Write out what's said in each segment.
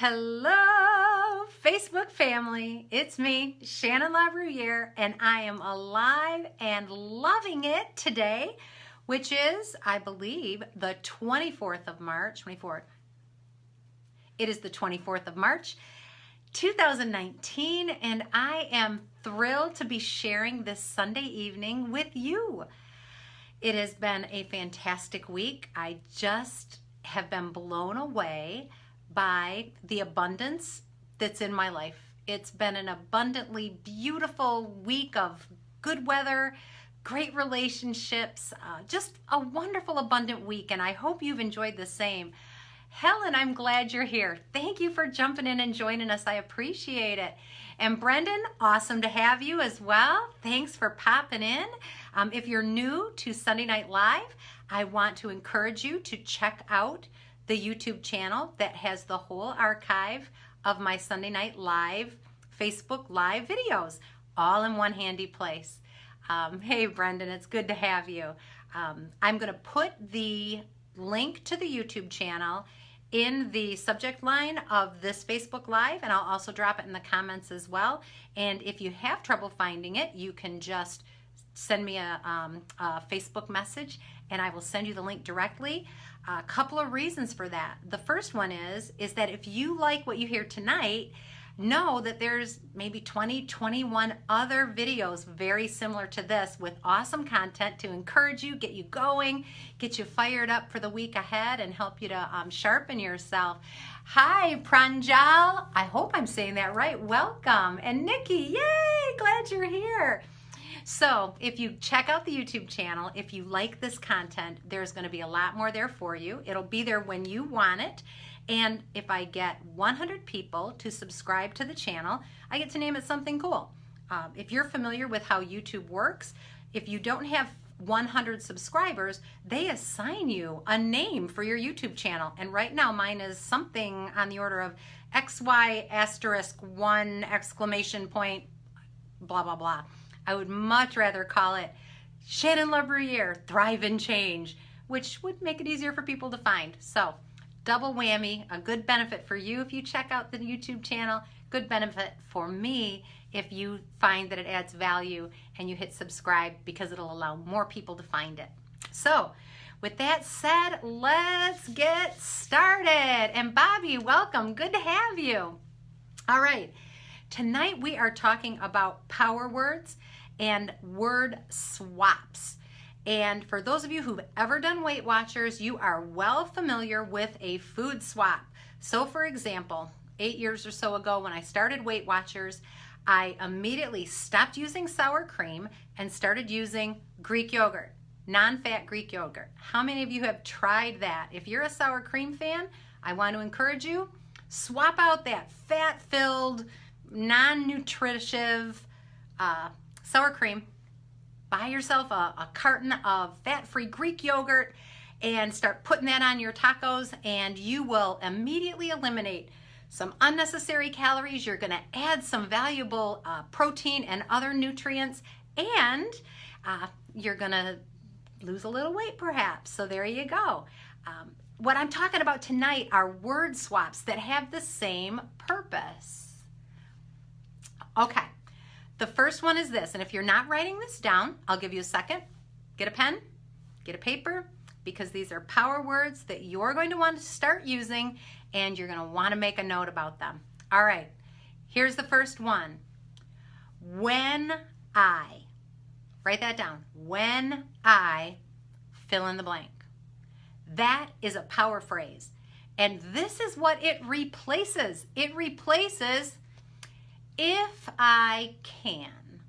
Hello, Facebook family. It's me, Shannon LaBruyere, and I am alive and loving it today, which is, I believe, the 24th of March. 24th. It is the 24th of March, 2019, and I am thrilled to be sharing this Sunday evening with you. It has been a fantastic week. I just have been blown away by the abundance that's in my life. It's been an abundantly beautiful week of good weather, great relationships, just a wonderful, abundant week, and I hope you've enjoyed the same. Helen, I'm glad you're here. Thank you for jumping in and joining us. I appreciate it. And Brendan, awesome to have you as well. Thanks for popping in. If you're new to Sunday Night Live, I want to encourage you to check out the YouTube channel that has the whole archive of my Sunday Night Live Facebook Live videos, all in one handy place. Hey Brendan, it's good to have you. I'm going to put the link to the YouTube channel in the subject line of this Facebook Live, and I'll also drop it in the comments as well. And if you have trouble finding it, you can just send me a Facebook message and I will send you the link directly. A couple of reasons for that. The first one is that if you like what you hear tonight, know that there's maybe 20, 21 other videos very similar to this with awesome content to encourage you, get you going, get you fired up for the week ahead, and help you to sharpen yourself. Hi, Pranjal. I hope I'm saying that right. Welcome. And Nikki, yay, glad you're here. So if you check out the YouTube channel, if you like this content, there's going to be a lot more there for you. It'll be there when you want it. And if I get 100 people to subscribe to the channel, I get to name it something cool. If you're familiar with how YouTube works, if you don't have 100 subscribers, they assign you a name for your YouTube channel. And right now mine is something on the order of XY*1! Blah, blah, blah. I would much rather call it Shannon LaBruyere, Thrive and Change, which would make it easier for people to find. So double whammy, a good benefit for you if you check out the YouTube channel, good benefit for me if you find that it adds value and you hit subscribe, because it'll allow more people to find it. So with that said, let's get started. And Bobby, welcome, good to have you. All right, tonight we are talking about power words and word swaps. And for those of you who've ever done Weight Watchers, you are well familiar with a food swap. So for example, 8 years or so ago when I started Weight Watchers, I immediately stopped using sour cream and started using Greek yogurt, non-fat Greek yogurt. How many of you have tried that? If you're a sour cream fan, I want to encourage you, swap out that fat-filled, non-nutritive sour cream. Buy yourself a carton of fat-free Greek yogurt and start putting that on your tacos, and you will immediately eliminate some unnecessary calories. You're going to add some valuable protein and other nutrients, and you're going to lose a little weight perhaps. So there you go. What I'm talking about tonight are word swaps that have the same purpose. Okay. The first one is this, and if you're not writing this down, I'll give you a second. Get a pen, get a paper, because these are power words that you're going to want to start using, and you're going to want to make a note about them. All right, here's the first one. When I, write that down. When I fill in the blank. That is a power phrase, and this is what it replaces. It replaces if I can.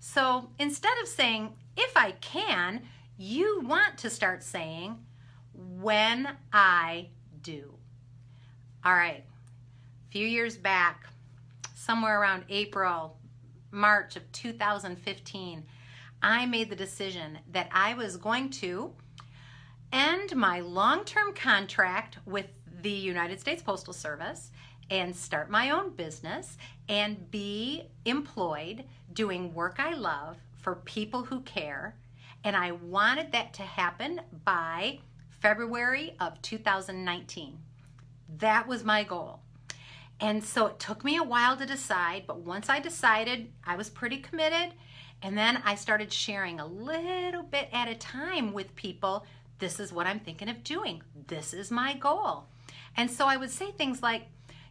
So instead of saying if I can, you want to start saying when I do. All right, a few years back, somewhere around April, March of 2015, I made the decision that I was going to end my long-term contract with the United States Postal Service and start my own business and be employed doing work I love for people who care. And I wanted that to happen by February of 2019. That was my goal. And so it took me a while to decide, but once I decided, I was pretty committed. And then I started sharing a little bit at a time with people. This is what I'm thinking of doing. This is my goal. And so I would say things like,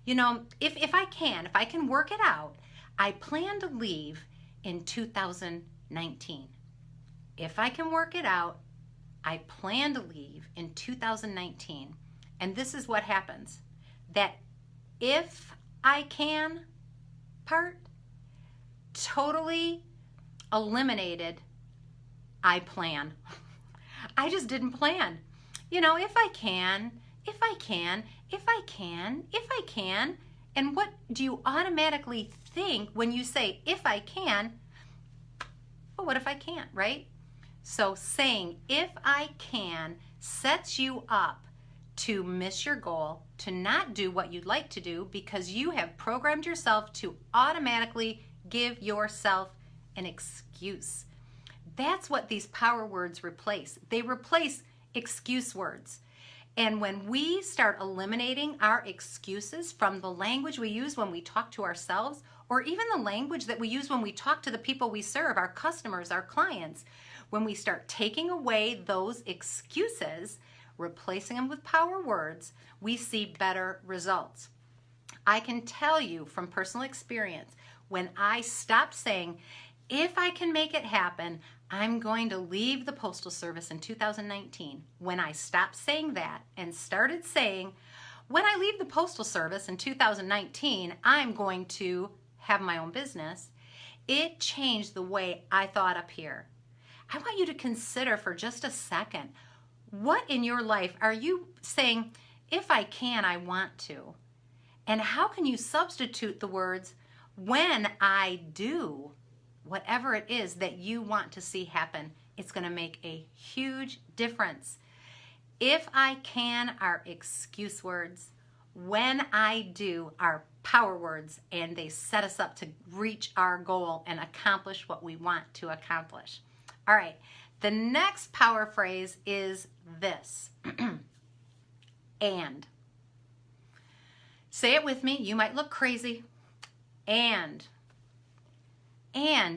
you know, if I can work it out, I plan to leave in 2019. If I can work it out, I plan to leave in 2019. And this is what happens. That if I can part totally eliminated I plan. I just didn't plan. You know, if I can. And what do you automatically think when you say, if I can? Well, what if I can't, right? So saying, if I can, sets you up to miss your goal, to not do what you'd like to do because you have programmed yourself to automatically give yourself an excuse. That's what these power words replace. They replace excuse words. And when we start eliminating our excuses from the language we use when we talk to ourselves, or even the language that we use when we talk to the people we serve, our customers, our clients, when we start taking away those excuses, replacing them with power words, we see better results. I can tell you from personal experience, when I stopped saying, if I can make it happen, I'm going to leave the Postal Service in 2019. When I stopped saying that and started saying, when I leave the Postal Service in 2019, I'm going to have my own business, it changed the way I thought up here. I want you to consider for just a second, what in your life are you saying, if I can, I want to? And how can you substitute the words, when I do? Whatever it is that you want to see happen, it's going to make a huge difference. If I can are excuse words. When I do are power words, and they set us up to reach our goal and accomplish what we want to accomplish. All right, the next power phrase is this. And. Say it with me. You might look crazy. And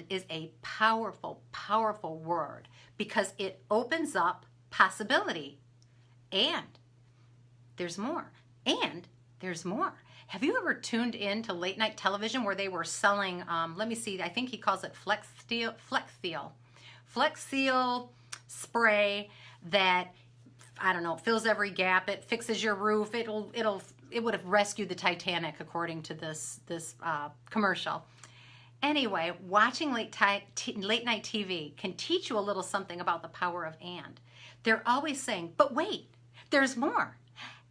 is a powerful, powerful word because it opens up possibility. And there's more. And there's more. Have you ever tuned in to late night television where they were selling, let me see, I think he calls it Flex Seal spray that, I don't know, fills every gap. It fixes your roof. It would have rescued the Titanic according to this commercial. Anyway, watching late night TV can teach you a little something about the power of and. They're always saying, but wait, there's more.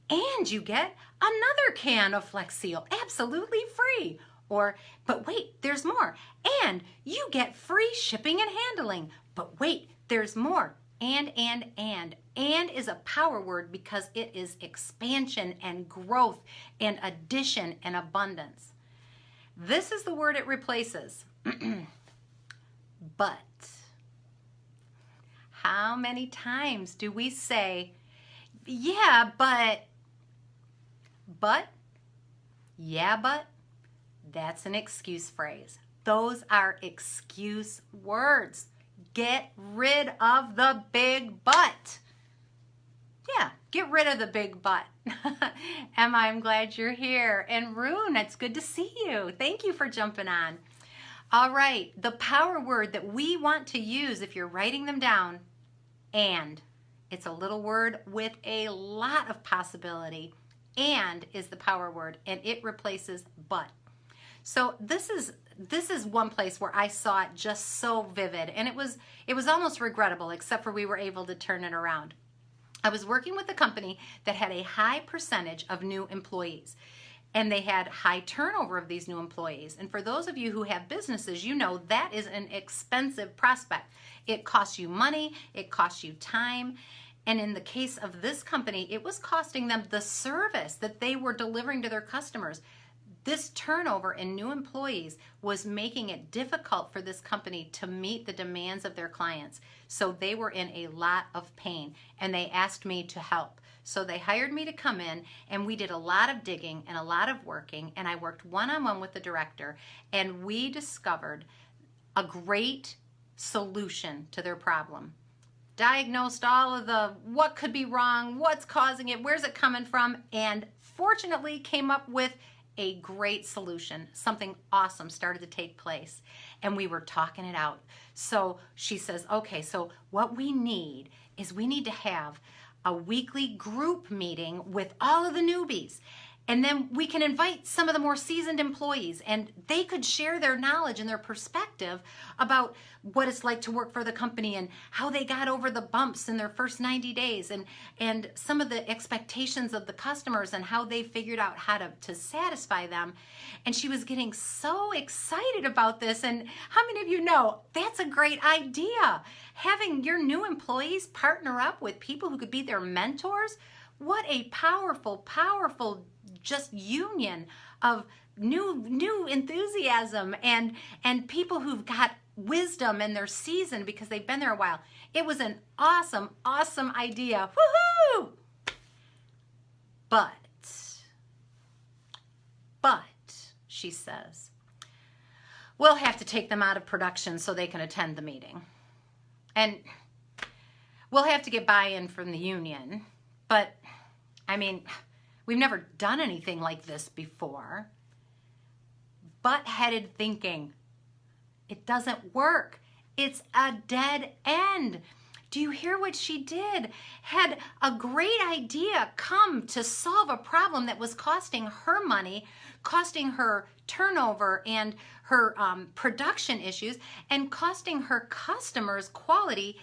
And you get another can of Flex Seal, absolutely free. Or, but wait, there's more. And you get free shipping and handling. But wait, there's more. And is a power word because it is expansion and growth and addition and abundance. This is the word it replaces. But. How many times do we say, yeah, but, yeah, but, that's an excuse phrase. Those are excuse words. Get rid of the big but. Yeah, get rid of the big but. Emma, I'm glad you're here. And Rune, it's good to see you. Thank you for jumping on. All right, the power word that we want to use if you're writing them down, and. It's a little word with a lot of possibility. And is the power word, and it replaces but. So this is one place where I saw it just so vivid, and it was almost regrettable, except for we were able to turn it around. I was working with a company that had a high percentage of new employees, and they had high turnover of these new employees. And for those of you who have businesses, you know that is an expensive prospect. It costs you money, it costs you time. And in the case of this company, it was costing them the service that they were delivering to their customers. This turnover in new employees was making it difficult for this company to meet the demands of their clients. So they were in a lot of pain, and they asked me to help. So they hired me to come in, and we did a lot of digging and a lot of working, and I worked one-on-one with the director, and we discovered a great solution to their problem. Diagnosed all of the what could be wrong, what's causing it, where's it coming from, and fortunately came up with a great solution. Something awesome started to take place, and we were talking it out. So she says, okay, so what we need is we need to have a weekly group meeting with all of the newbies. And then we can invite some of the more seasoned employees, and they could share their knowledge and their perspective about what it's like to work for the company and how they got over the bumps in their first 90 days and some of the expectations of the customers and how they figured out how to satisfy them. And she was getting so excited about this. And how many of you know that's a great idea? Having your new employees partner up with people who could be their mentors. What a powerful, powerful just union of new enthusiasm and people who've got wisdom and they're seasoned because they've been there a while. It was an awesome, awesome idea. Woohoo! But, she says, we'll have to take them out of production so they can attend the meeting. And we'll have to get buy-in from the union. But, I mean, we've never done anything like this before. Butt-headed thinking. It doesn't work. It's a dead end. Do you hear what she did? Had a great idea come to solve a problem that was costing her money, costing her turnover and her production issues, and costing her customers quality.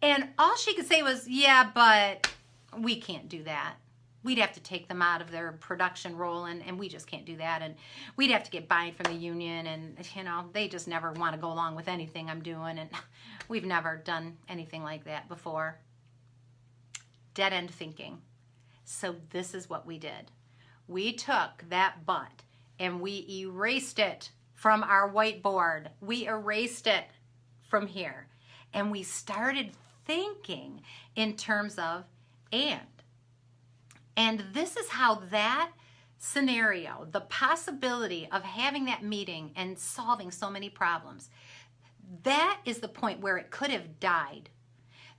And all she could say was, yeah, but we can't do that. We'd have to take them out of their production role, and we just can't do that. And we'd have to get buy-in from the union, and, you know, they just never want to go along with anything I'm doing, and we've never done anything like that before. Dead-end thinking. So this is what we did. We took that but, and we erased it from our whiteboard. We erased it from here, and we started thinking in terms of and. And this is how that scenario, the possibility of having that meeting and solving so many problems, that is the point where it could have died.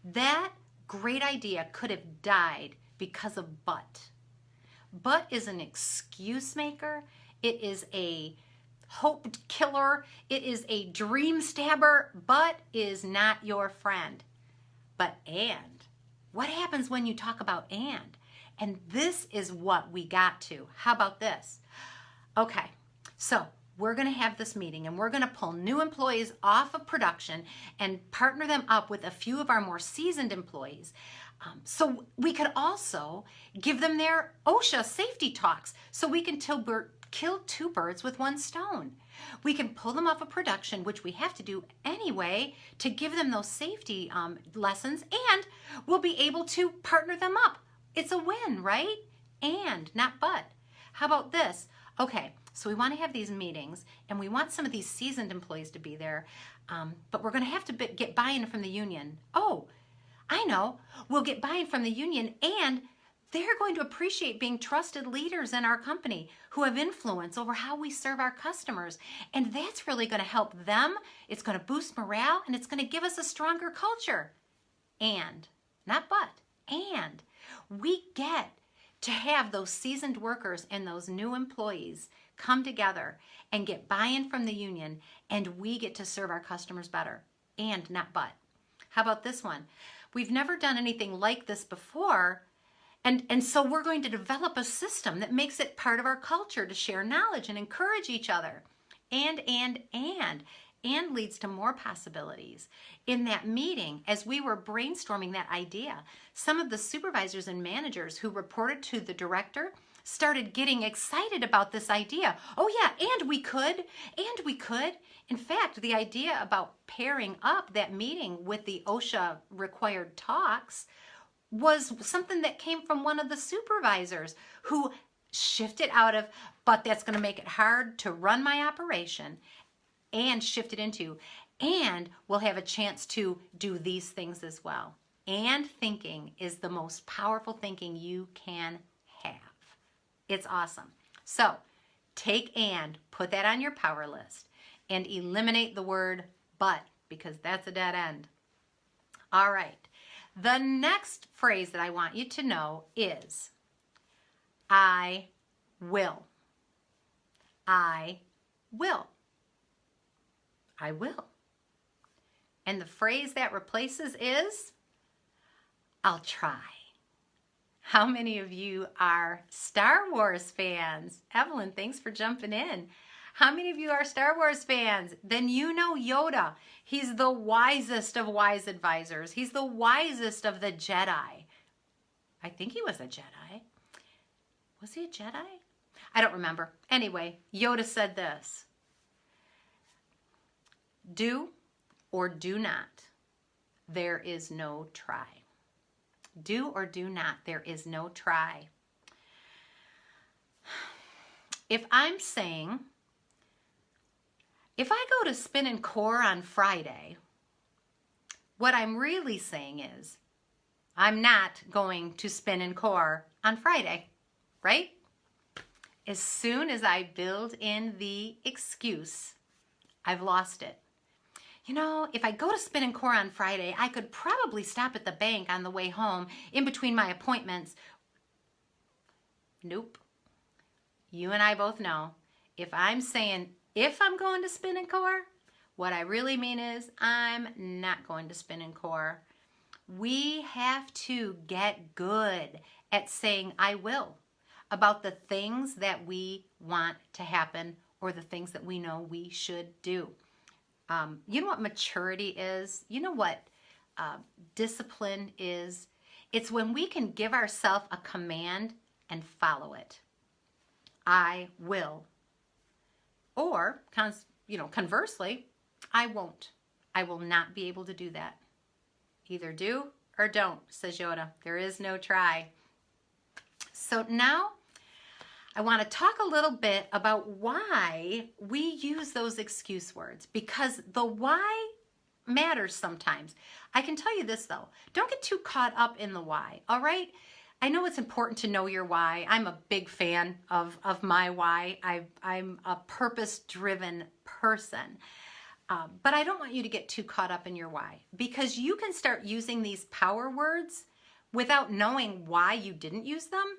That great idea could have died because of but. But is an excuse maker. It is a hope killer. It is a dream stabber. But is not your friend. But and. What happens when you talk about and? And this is what we got to. How about this? Okay, so we're going to have this meeting, and we're going to pull new employees off of production and partner them up with a few of our more seasoned employees. So we could also give them their OSHA safety talks so we can kill two birds with one stone. We can pull them off of production, which we have to do anyway, to give them those safety lessons, and we'll be able to partner them up. It's a win, right? And, not but. How about this? Okay, so we want to have these meetings, and we want some of these seasoned employees to be there, but we're going to have to get buy-in from the union. Oh, I know. We'll get buy-in from the union, and they're going to appreciate being trusted leaders in our company who have influence over how we serve our customers. And that's really going to help them. It's going to boost morale, and it's going to give us a stronger culture. And, not but, and we get to have those seasoned workers and those new employees come together and get buy-in from the union, and we get to serve our customers better. And, not but. How about this one? We've never done anything like this before, and so we're going to develop a system that makes it part of our culture to share knowledge and encourage each other. And leads to more possibilities. In that meeting, as we were brainstorming that idea, some of the supervisors and managers who reported to the director started getting excited about this idea. Oh yeah, and we could. In fact, the idea about pairing up that meeting with the OSHA required talks was something that came from one of the supervisors who shifted out of, but that's going to make it hard to run my operation, and shift it into, and we'll have a chance to do these things as well. and thinking is the most powerful thinking you can have. It's awesome. So take and, put that on your power list, and eliminate the word but, because that's a dead end. All right. The next phrase that I want you to know is I will. I will. I will. And the phrase that replaces is I'll try. How many of you are Star Wars fans? Evelyn, thanks for jumping in. How many of you are Star Wars fans? Then you know Yoda. He's the wisest of wise advisors. He's the wisest of the Jedi. I think he was a Jedi. Was he a Jedi? I don't remember. Anyway, Yoda said this. Do or do not. There is no try. Do or do not. There is no try. If I'm saying, if I go to Spin and Core on Friday, what I'm really saying is, I'm not going to Spin and Core on Friday, right? As soon as I build in the excuse, I've lost it. You know, if I go to Spin and Core on Friday, I could probably stop at the bank on the way home in between my appointments. Nope. You and I both know, if I'm saying, if I'm going to Spin and Core, what I really mean is I'm not going to Spin and Core. We have to get good at saying I will about the things that we want to happen or the things that we know we should do. You know what maturity is? You know what discipline is? It's when we can give ourselves a command and follow it. I will. Or, conversely, I won't. I will not be able to do that. Either do or don't, says Yoda. There is no try. So now I want to talk a little bit about why we use those excuse words, because the why matters sometimes. I can tell you this though, don't get too caught up in the why, all right? I know it's important to know your why. I'm a big fan of my why. I'm a purpose-driven person. But I don't want you to get too caught up in your why, because you can start using these power words without knowing why you didn't use them.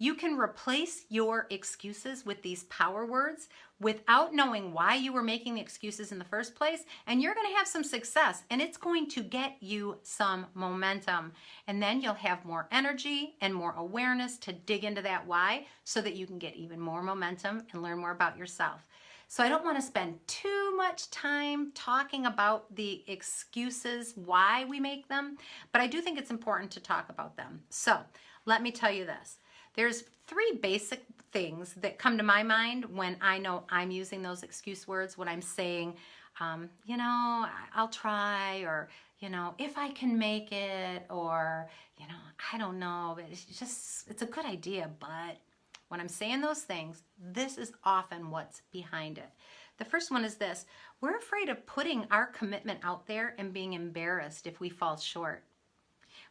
You can replace your excuses with these power words without knowing why you were making the excuses in the first place, and you're going to have some success, and it's going to get you some momentum. And then you'll have more energy and more awareness to dig into that why so that you can get even more momentum and learn more about yourself. So I don't want to spend too much time talking about the excuses, why we make them, but I do think it's important to talk about them. So let me tell you this. There's 3 basic things that come to my mind when I know I'm using those excuse words, when I'm saying, I'll try, or, if I can make it, or, I don't know, it's a good idea, but when I'm saying those things, this is often what's behind it. The first one is this: we're afraid of putting our commitment out there and being embarrassed if we fall short.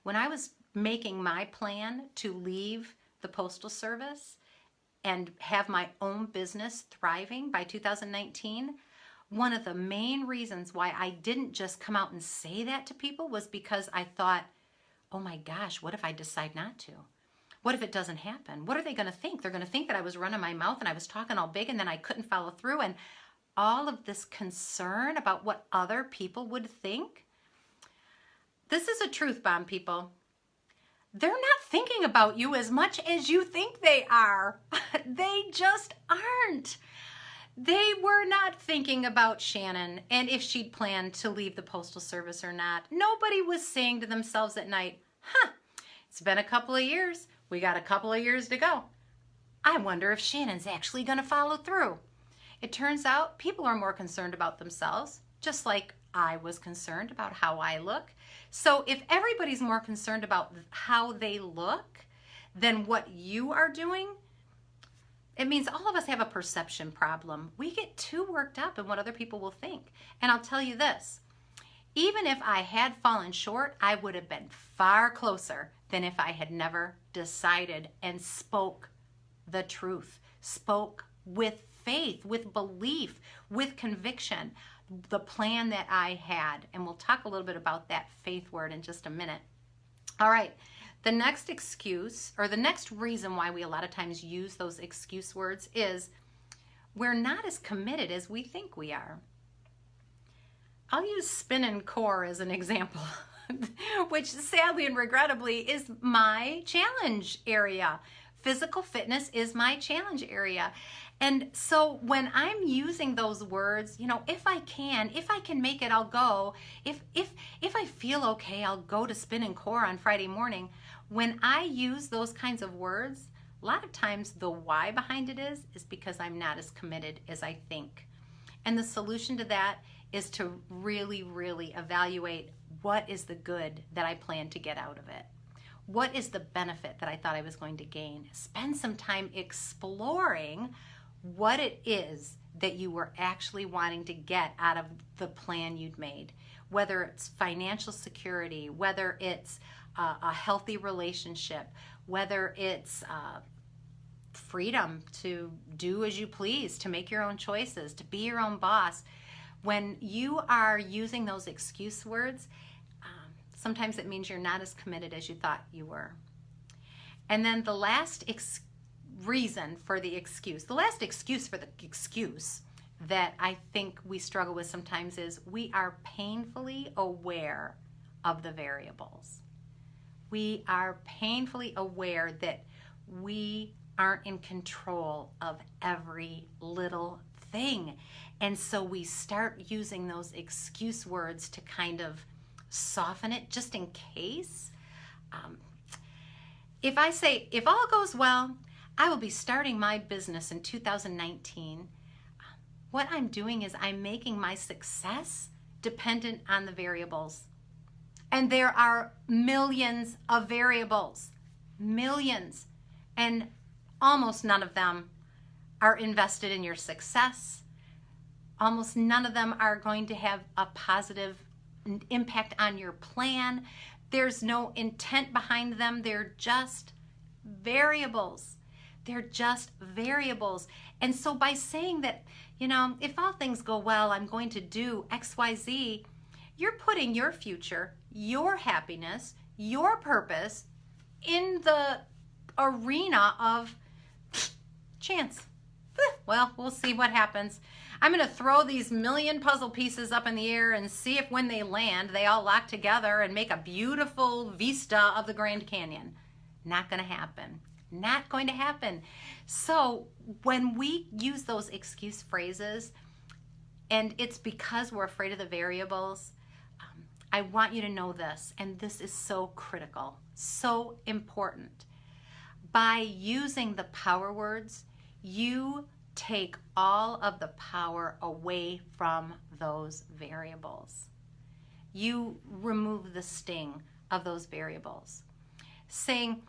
When I was making my plan to leave the Postal Service and have my own business thriving by 2019, one of the main reasons why I didn't just come out and say that to people was because I thought, oh my gosh, what if I decide not to? What if it doesn't happen? What are they going to think? They're going to think that I was running my mouth and I was talking all big and then I couldn't follow through, and all of this concern about what other people would think. This is a truth bomb, people. They're not thinking about you as much as you think they are. They just aren't. They were not thinking about Shannon and if she'd planned to leave the Postal Service or not. Nobody was saying to themselves at night, it's been a couple of years. We got a couple of years to go. I wonder if Shannon's actually going to follow through. It turns out people are more concerned about themselves, just like I was concerned about how I look. So if everybody's more concerned about how they look than what you are doing, it means all of us have a perception problem. We get too worked up in what other people will think. And I'll tell you this, Even if I had fallen short, I would have been far closer than if I had never decided and spoke the truth, spoke with faith, with belief, with conviction, the plan that I had. And we'll talk a little bit about that faith word in just a minute. All right. The next excuse, or the next reason why we a lot of times use those excuse words, is we're not as committed as we think we are. I'll use spin and core as an example, which sadly and regrettably is my challenge area. Physical fitness is my challenge area. And so when I'm using those words, if I can make it, I'll go. If I feel okay, I'll go to spin and core on Friday morning. When I use those kinds of words, a lot of times the why behind it is because I'm not as committed as I think. And the solution to that is to really, really evaluate what is the good that I plan to get out of it. What is the benefit that I thought I was going to gain? Spend some time exploring what it is that you were actually wanting to get out of the plan you'd made. Whether it's financial security, whether it's a healthy relationship, whether it's freedom to do as you please, to make your own choices, to be your own boss. When you are using those excuse words, sometimes it means you're not as committed as you thought you were. And then the last reason for the excuse, the last excuse for the excuse that I think we struggle with sometimes is we are painfully aware of the variables. We are painfully aware that we aren't in control of every little thing. And so we start using those excuse words to kind of soften it just in case. If I say, if all goes well, I will be starting my business in 2019. What I'm doing is I'm making my success dependent on the variables. And there are millions of variables, millions, and almost none of them are invested in your success. Almost none of them are going to have a positive impact on your plan. There's no intent behind them. They're just variables. They're just variables. And so by saying that, if all things go well, I'm going to do X, Y, Z, you're putting your future, your happiness, your purpose in the arena of chance. Well, we'll see what happens. I'm going to throw these million puzzle pieces up in the air and see if when they land, they all lock together and make a beautiful vista of the Grand Canyon. Not going to happen. Not going to happen. So when we use those excuse phrases, and it's because we're afraid of the variables, I want you to know this, and this is so critical, so important. By using the power words, you take all of the power away from those variables. You remove the sting of those variables. Saying,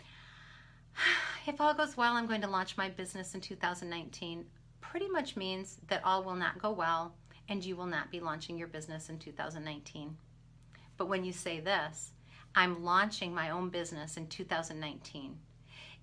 if all goes well, I'm going to launch my business in 2019, pretty much means that all will not go well and you will not be launching your business in 2019. But when you say this, I'm launching my own business in 2019,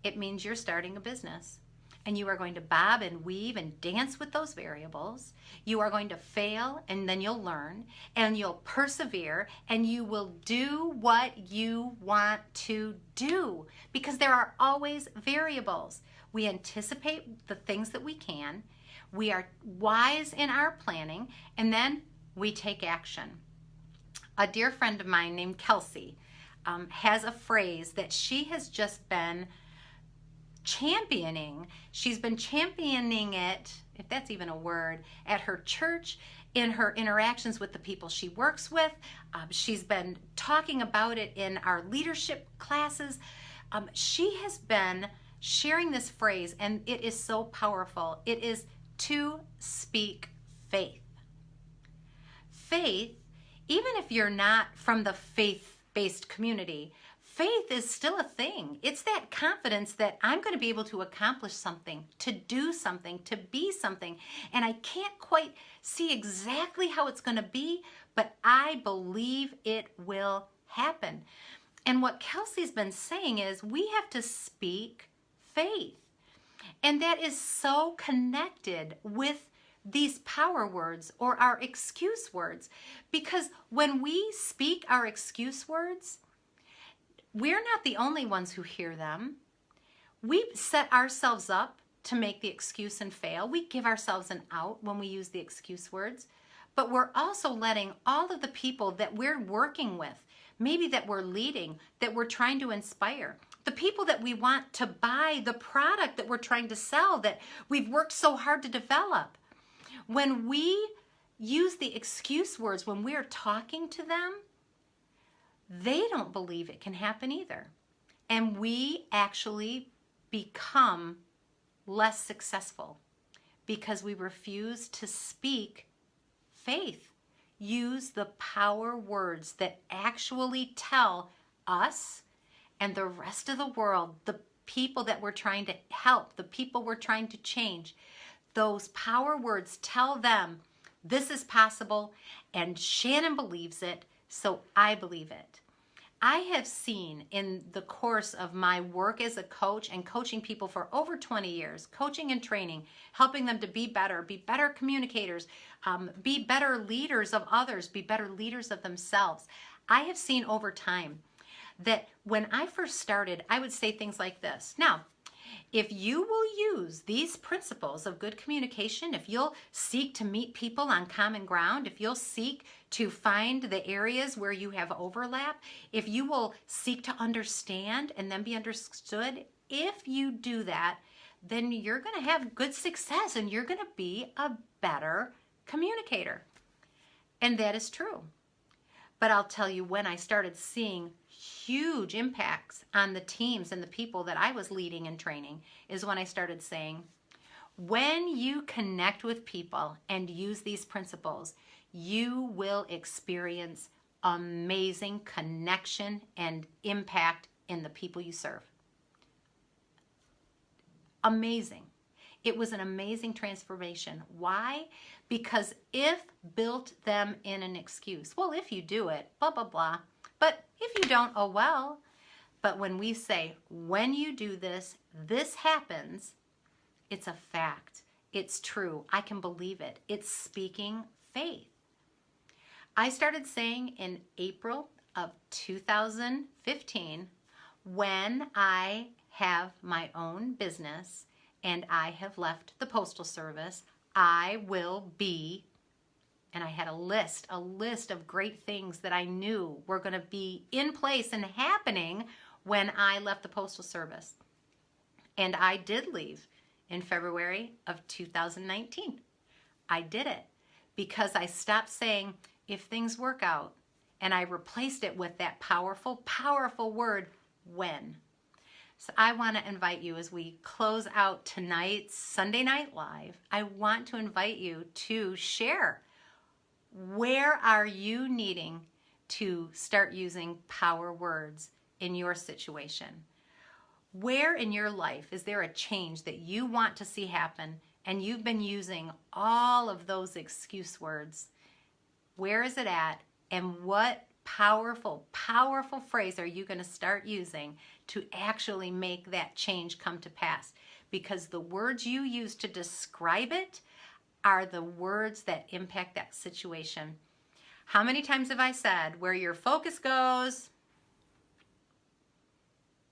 it means you're starting a business. And you are going to bob and weave and dance with those variables. You are going to fail, and then you'll learn, and you'll persevere, and you will do what you want to do, because there are always variables. We anticipate the things that we can. We are wise in our planning, and then we take action. A dear friend of mine named Kelsey has a phrase that she has just been championing. She's been championing it, if that's even a word, at her church, in her interactions with the people she works with. She's been talking about it in our leadership classes. She has been sharing this phrase, and it is so powerful. It is to speak faith. Faith, even if you're not from the faith-based community, faith is still a thing. It's that confidence that I'm going to be able to accomplish something, to do something, to be something. And I can't quite see exactly how it's going to be, but I believe it will happen. And what Kelsey's been saying is we have to speak faith. And that is so connected with these power words or our excuse words. Because when we speak our excuse words, we're not the only ones who hear them. We set ourselves up to make the excuse and fail. We give ourselves an out when we use the excuse words. But we're also letting all of the people that we're working with, maybe that we're leading, that we're trying to inspire, the people that we want to buy the product that we're trying to sell, that we've worked so hard to develop. When we use the excuse words, when we're talking to them, they don't believe it can happen either. And we actually become less successful because we refuse to speak faith. Use the power words that actually tell us and the rest of the world, the people that we're trying to help, the people we're trying to change, those power words tell them this is possible and Shannon believes it, so I believe it. I have seen in the course of my work as a coach and coaching people for over 20 years, coaching and training, helping them to be better communicators, be better leaders of others, be better leaders of themselves. I have seen over time that when I first started, I would say things like this. Now, if you will use these principles of good communication, if you'll seek to meet people on common ground, if you'll seek to find the areas where you have overlap, if you will seek to understand and then be understood, if you do that, then you're going to have good success and you're going to be a better communicator. And that is true. But I'll tell you, when I started seeing huge impacts on the teams and the people that I was leading and training is when I started saying, when you connect with people and use these principles, you will experience amazing connection and impact in the people you serve. Amazing. It was an amazing transformation. Why? Because if built them in an excuse, well, if you do it, blah, blah, blah. But if you don't, oh well. But when we say, when you do this, this happens, it's a fact. It's true. I can believe it. It's speaking faith. I started saying in April of 2015, when I have my own business and I have left the Postal Service, I will be, and I had a list of great things that I knew were going to be in place and happening when I left the Postal Service. And I did leave in February of 2019. I did it because I stopped saying, if things work out, and I replaced it with that powerful, powerful word, when. So I want to invite you as we close out tonight's Sunday Night Live, I want to invite you to share. Where are you needing to start using power words in your situation? Where in your life is there a change that you want to see happen and you've been using all of those excuse words? Where is it at? And what powerful, powerful phrase are you going to start using to actually make that change come to pass? Because the words you use to describe it are the words that impact that situation. How many times have I said, where your focus goes,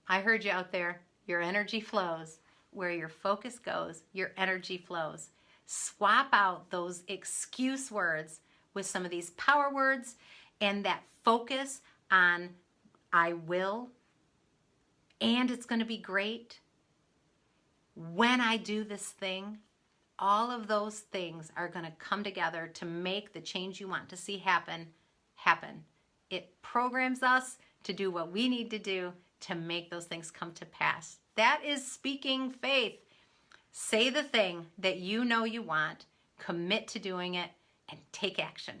I heard you out there, your energy flows. Where your focus goes, your energy flows. Swap out those excuse words with some of these power words and that focus on I will, and it's going to be great. When I do this thing, all of those things are going to come together to make the change you want to see happen. It programs us to do what we need to do to make those things come to pass. That is speaking faith. Say the thing that you know you want, commit to doing it, and take action.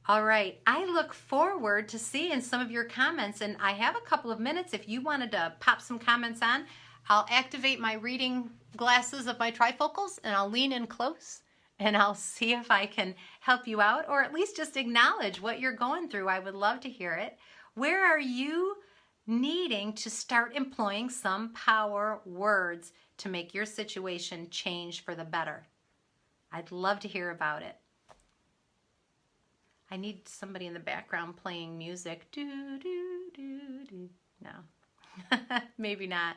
All right. I look forward to seeing some of your comments, and I have a couple of minutes. If you wanted to pop some comments on, I'll activate my reading glasses of my trifocals and I'll lean in close and I'll see if I can help you out, or at least just acknowledge what you're going through. I would love to hear it. Where are you needing to start employing some power words to make your situation change for the better? I'd love to hear about it. I need somebody in the background playing music. Do, do, do, do. No, maybe not.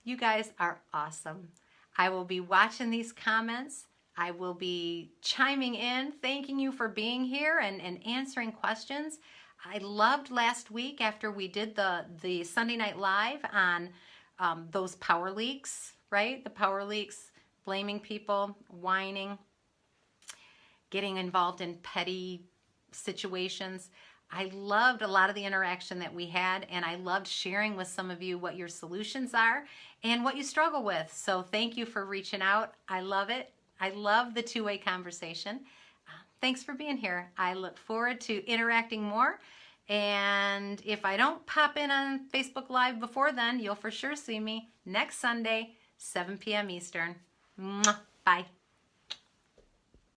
You guys are awesome. I will be watching these comments. I will be chiming in, thanking you for being here and answering questions. I loved last week after we did the Sunday Night Live on those power leaks, right? The power leaks, blaming people, whining, getting involved in petty situations. I loved a lot of the interaction that we had, and I loved sharing with some of you what your solutions are and what you struggle with. So thank you for reaching out. I love it. I love the two-way conversation. Thanks for being here. I look forward to interacting more. And if I don't pop in on Facebook Live before then, you'll for sure see me next Sunday, 7 p.m. Eastern. Mwah.